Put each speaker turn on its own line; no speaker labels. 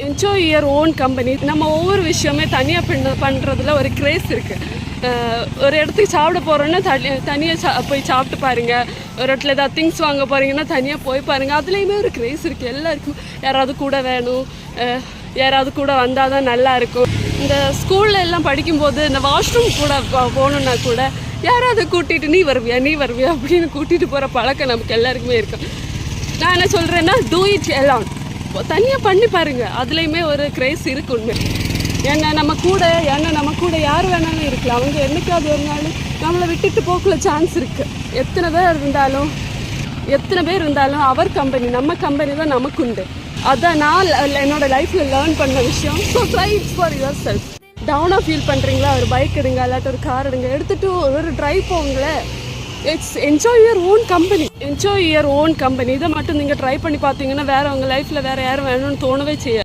Enjoy your own company. நம்ம ஒவ்வொரு விஷயமே தனியாக பண்ணுறதுல ஒரு கிரேஸ் இருக்குது. ஒரு இடத்துக்கு சாப்பிட போகிறோன்னா தனியாக போய் சாப்பிட்டு பாருங்கள். ஒரு இடத்துல ஏதாவது திங்ஸ் வாங்க போகிறீங்கன்னா தனியாக போய் பாருங்கள். அதுலேயுமே ஒரு கிரேஸ் இருக்குது. எல்லாருக்கும் யாராவது கூட வேணும், யாராவது கூட வந்தால் தான் நல்லாயிருக்கும். இந்த ஸ்கூலில் எல்லாம் படிக்கும்போது இந்த வாஷ்ரூம் கூட போகணுன்னா கூட யாராவது கூட்டிகிட்டு நீ வருவியா அப்படின்னு கூட்டிகிட்டு போகிற பழக்கம் நமக்கு எல்லாருக்குமே இருக்கும். நான் என்ன சொல்கிறேன்னா, டூ இட் எலான், தனியாக பண்ணி பாருங்கள். அதுலேயுமே ஒரு கிரேஸ் இருக்குது உண்மை. ஏன்னா நம்ம கூட யார் வேணாலும் இருக்கலாம். அவங்க என்னைக்காவது ஒரு நாள் நம்மளை விட்டுட்டு போக்குள்ள சான்ஸ் இருக்குது. எத்தனை பேர் இருந்தாலும் அவர் கம்பெனி, நம்ம கம்பெனி தான் நமக்கு உண்டு. அதான் நான் என்னோடய லைஃப்பில் லேர்ன் பண்ண விஷயம். So try it for yourself. டவுனாக ஃபீல் பண்ணுறீங்களா, ஒரு பைக் எடுங்க, இல்லாட்டி ஒரு கார் எடுங்க, எடுத்துகிட்டு ஒரு ட்ரைவ் போங்களேன். It's enjoy your own company. இதை மட்டும் நீங்கள் ட்ரை பண்ணி பார்த்தீங்கன்னா வேறு உங்கள் லைஃப்பில் வேறு யாரும் வேணும்னு தோணவே செய்யாது.